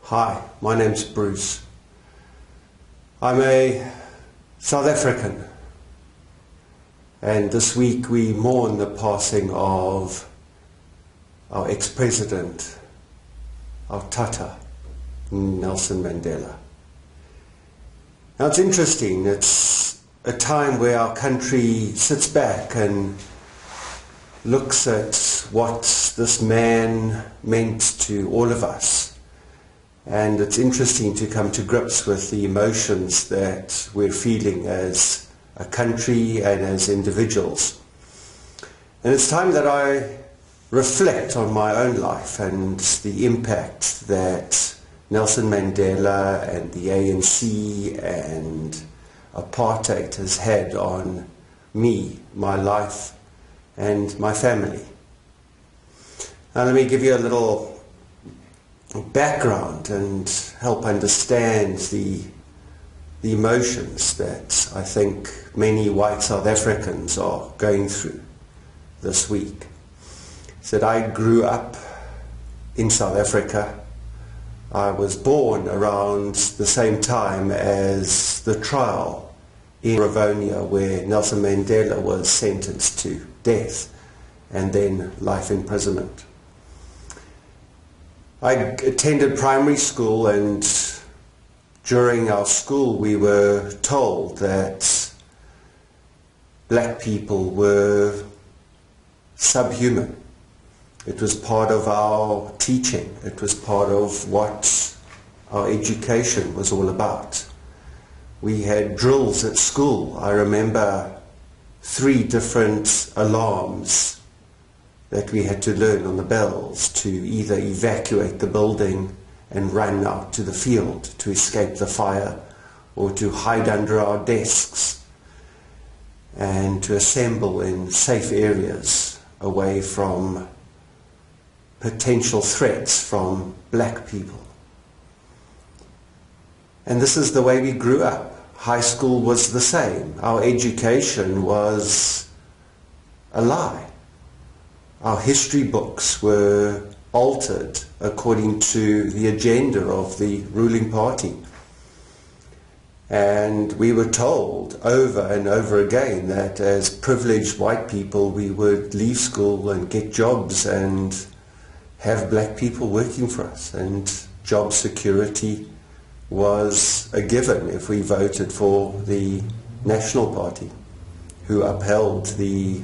Hi, my name's Bruce. I'm a South African, and this week we mourn the passing of our ex-president, our Tata, Nelson Mandela. Now it's interesting, it's a time where our country sits back and looks at what this man meant to all of us. And it's interesting to come to grips with the emotions that we're feeling as a country and as individuals. And it's time that I reflect on my own life and the impact that Nelson Mandela and the ANC and apartheid has had on me, my life, and my family. Now let me give you a little background and help understand the emotions that I think many white South Africans are going through this week. So that I grew up in South Africa. I was born around the same time as the trial in Rivonia where Nelson Mandela was sentenced to death and then life imprisonment. I attended primary school, and during our school we were told that black people were subhuman. It was part of our teaching. It was part of what our education was all about. We had drills at school. I remember 3 different alarms that we had to learn on the bells to either evacuate the building and run out to the field to escape the fire, or to hide under our desks and to assemble in safe areas away from potential threats from black people. And this is the way we grew up. High school was the same. Our education was a lie. Our history books were altered according to the agenda of the ruling party. And we were told over and over again that as privileged white people we would leave school and get jobs and have black people working for us. And job security was a given if we voted for the National Party, who upheld the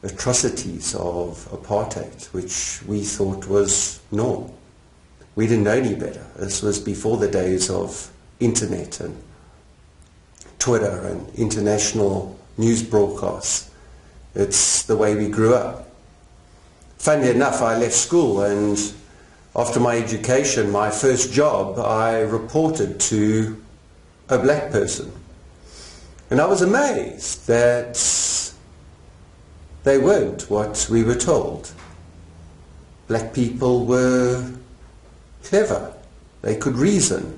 atrocities of apartheid, which we thought was norm. We didn't know any better. This was before the days of internet and Twitter and international news broadcasts. It's the way we grew up. Funnily enough, I left school, and after my education, my first job, I reported to a black person. And I was amazed that they weren't what we were told. Black people were clever. They could reason.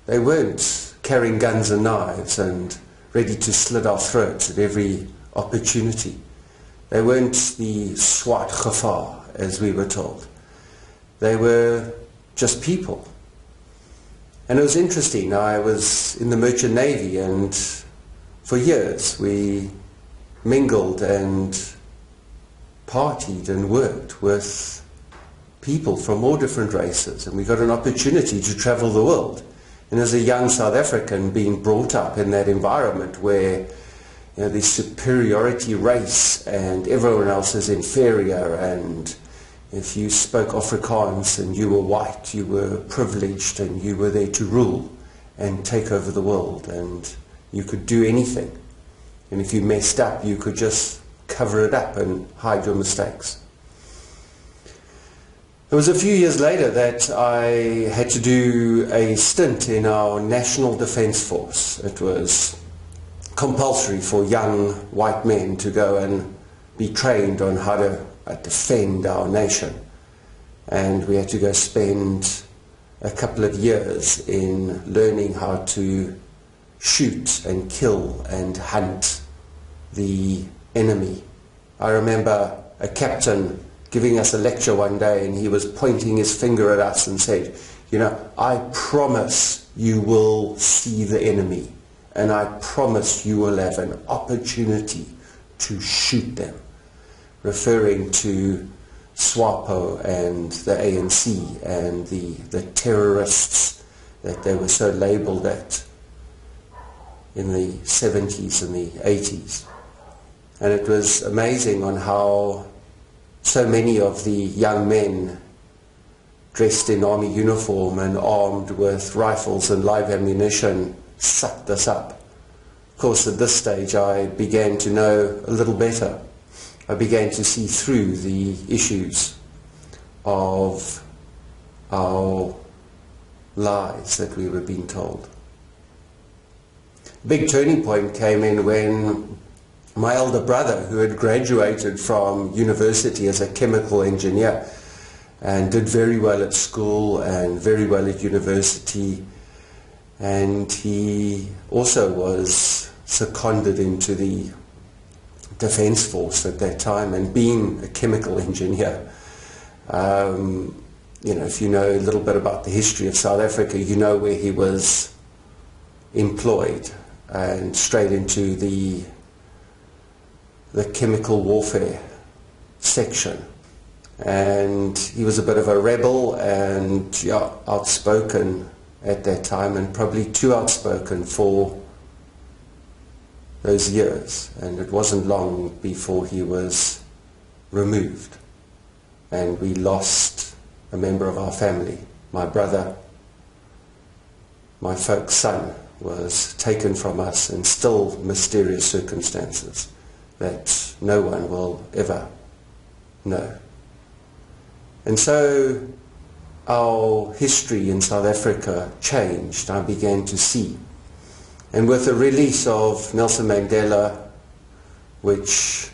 They weren't carrying guns and knives and ready to slit our throats at every opportunity. They weren't the swart gevaar, as we were told. They were just people. And it was interesting. I was in the Merchant Navy, and for years we mingled and partied and worked with people from all different races, and we got an opportunity to travel the world. And as a young South African, being brought up in that environment where the superiority race and everyone else is inferior, and if you spoke Afrikaans and you were white, you were privileged and you were there to rule and take over the world, and you could do anything. And if you messed up, you could just cover it up and hide your mistakes. It was a few years later that I had to do a stint in our National Defence Force. It was compulsory for young white men to go and be trained on how to defend our nation. And we had to go spend a couple of years in learning how to shoot and kill and hunt the enemy. I remember a captain giving us a lecture one day, and he was pointing his finger at us and said, you know, I promise you will see the enemy, and I promise you will have an opportunity to shoot them, referring to SWAPO and the ANC and the terrorists that they were so labelled at in the 70s and the 80s. And it was amazing on how so many of the young men dressed in army uniform and armed with rifles and live ammunition sucked us up. Of course, at this stage I began to know a little better. I began to see through the issues of our lies that we were being told. Big turning point came in when my elder brother, who had graduated from university as a chemical engineer and did very well at school and very well at university, and he also was seconded into the Defence Force at that time, and being a chemical engineer, you know, if you know a little bit about the history of South Africa, you know where he was employed, and straight into the chemical warfare section. And he was a bit of a rebel and outspoken at that time, and probably too outspoken for those years. And it wasn't long before he was removed, and we lost a member of our family. My brother, my folks' son, was taken from us in still mysterious circumstances that no one will ever know. And so our history in South Africa changed. I began to see. And with the release of Nelson Mandela, which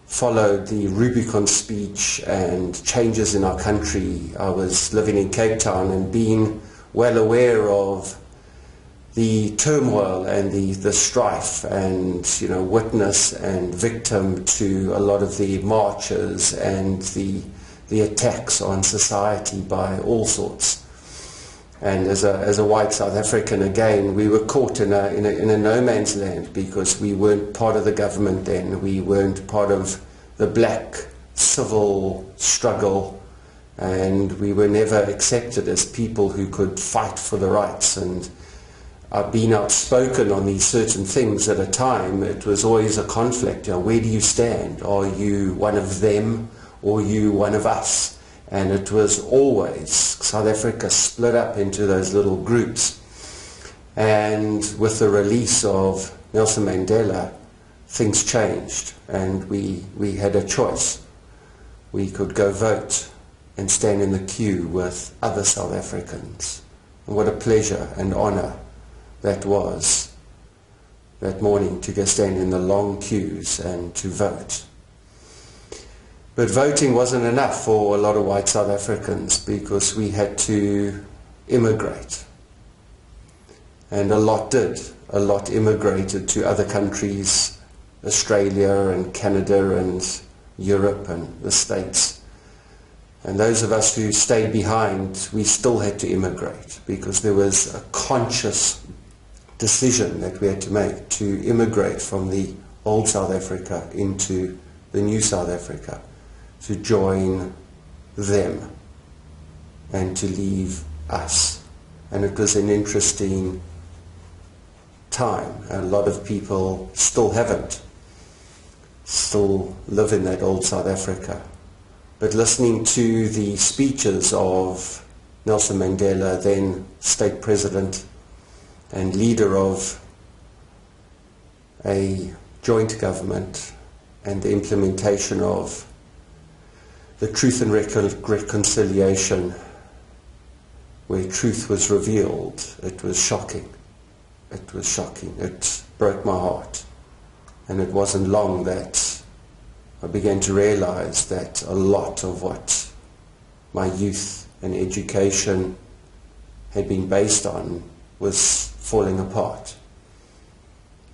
followed the Rubicon speech and changes in our country, I was living in Cape Town and being well aware of the turmoil and the strife, and, you know, witness and victim to a lot of the marches and the attacks on society by all sorts. And as a white South African, again, we were caught in a no man's land, because we weren't part of the government then. We weren't part of the black civil struggle, and we were never accepted as people who could fight for the rights. And I've been outspoken on these certain things at a time. It was always a conflict. You know, where do you stand? Are you one of them, or are you one of us? And it was always South Africa split up into those little groups. And with the release of Nelson Mandela, things changed, and we had a choice. We could go vote and stand in the queue with other South Africans. And what a pleasure and honor that was, that morning, to go stand in the long queues and to vote. But voting wasn't enough for a lot of white South Africans, because we had to immigrate. And a lot did. A lot immigrated to other countries, Australia and Canada and Europe and the States. And those of us who stayed behind, we still had to immigrate, because there was a conscious decision that we had to make to immigrate from the old South Africa into the new South Africa, to join them and to leave us. And it was an interesting time. A lot of people still haven't, still live in that old South Africa. But listening to the speeches of Nelson Mandela, then state president and leader of a joint government, and the implementation of the Truth and Reconciliation, where truth was revealed, it was shocking. It was shocking. It broke my heart. And it wasn't long that I began to realize that a lot of what my youth and education had been based on was falling apart.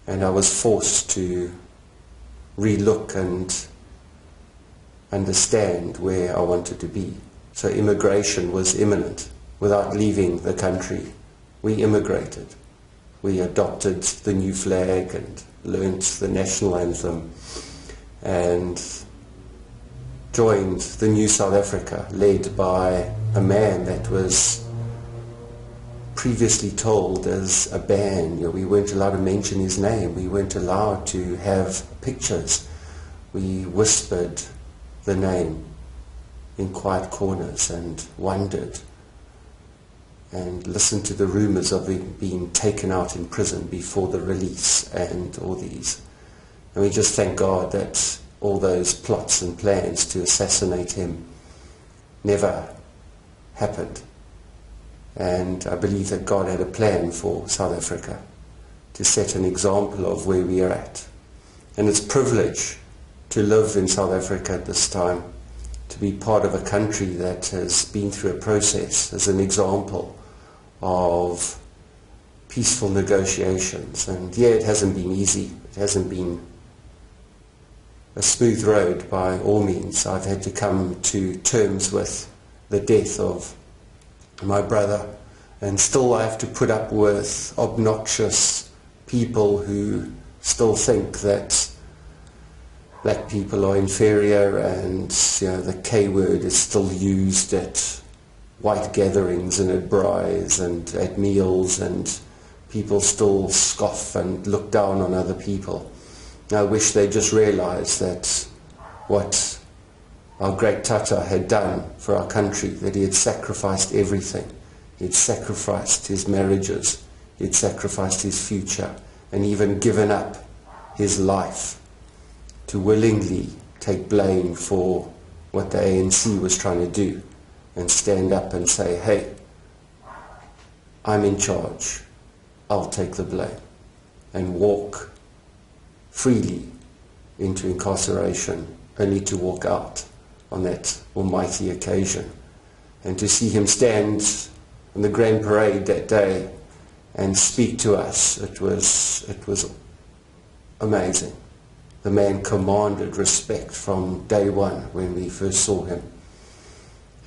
And I was forced to relook and understand where I wanted to be. So immigration was imminent. Without leaving the country, we immigrated. We adopted the new flag and learnt the national anthem and joined the new South Africa, led by a man that was previously told as a ban. We weren't allowed to mention his name. We weren't allowed to have pictures. We whispered the name in quiet corners and wondered and listened to the rumors of him being taken out in prison before the release and all these. And we just thank God that all those plots and plans to assassinate him never happened. And I believe that God had a plan for South Africa to set an example of where we are at. And it's a privilege to live in South Africa at this time, to be part of a country that has been through a process as an example of peaceful negotiations. And yeah, it hasn't been easy. It hasn't been a smooth road by all means. I've had to come to terms with the death of my brother, and still I have to put up with obnoxious people who still think that black people are inferior, and the K word is still used at white gatherings and at braais and at meals, and people still scoff and look down on other people. I wish they just realized that what our great Tata had done for our country, that he had sacrificed everything. He had sacrificed his marriages, he had sacrificed his future, and even given up his life to willingly take blame for what the ANC was trying to do, and stand up and say, hey, I'm in charge, I'll take the blame, and walk freely into incarceration, only to walk out on that almighty occasion. And to see him stand on the grand parade that day and speak to us, it was amazing. The man commanded respect from day one when we first saw him.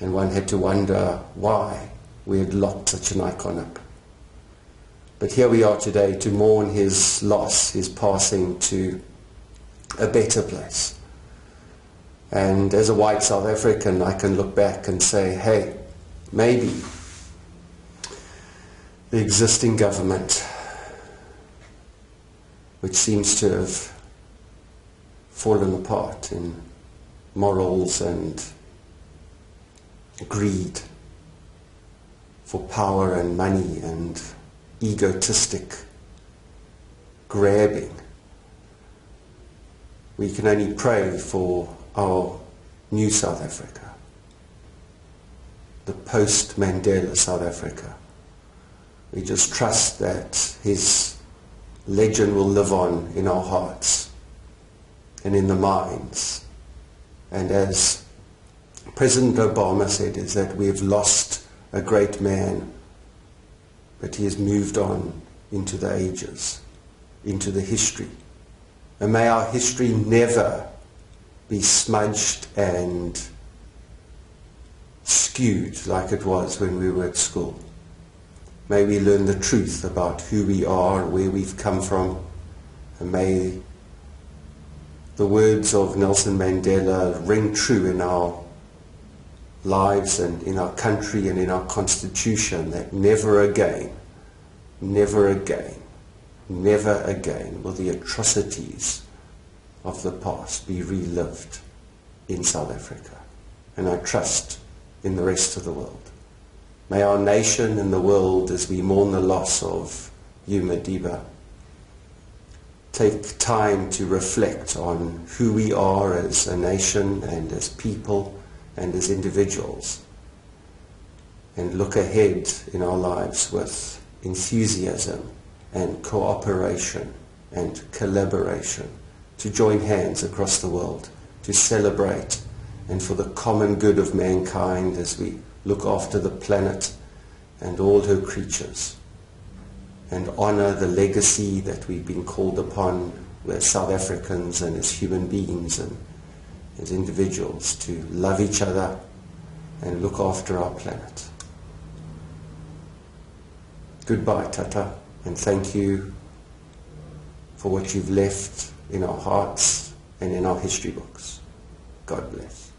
And one had to wonder why we had locked such an icon up. But here we are today to mourn his loss, his passing to a better place. And as a white South African, I can look back and say, hey, maybe the existing government, which seems to have fallen apart in morals and greed for power and money and egotistic grabbing, we can only pray for our new South Africa, the post-Mandela South Africa. We just trust that his legend will live on in our hearts and in the minds. And as President Obama said, is that we have lost a great man, but he has moved on into the ages, into the history. And may our history never be smudged and skewed like it was when we were at school. May we learn the truth about who we are, where we've come from, and may the words of Nelson Mandela ring true in our lives and in our country and in our constitution, that never again, never again, never again will the atrocities of the past be relived in South Africa. And I trust in the rest of the world. May our nation and the world, as we mourn the loss of you, Madiba, take time to reflect on who we are as a nation and as people and as individuals, and look ahead in our lives with enthusiasm and cooperation and collaboration, to join hands across the world, to celebrate and for the common good of mankind as we look after the planet and all her creatures, and honor the legacy that we've been called upon as South Africans and as human beings, and as individuals to love each other and look after our planet. Goodbye, Tata, and thank you for what you've left in our hearts and in our history books. God bless.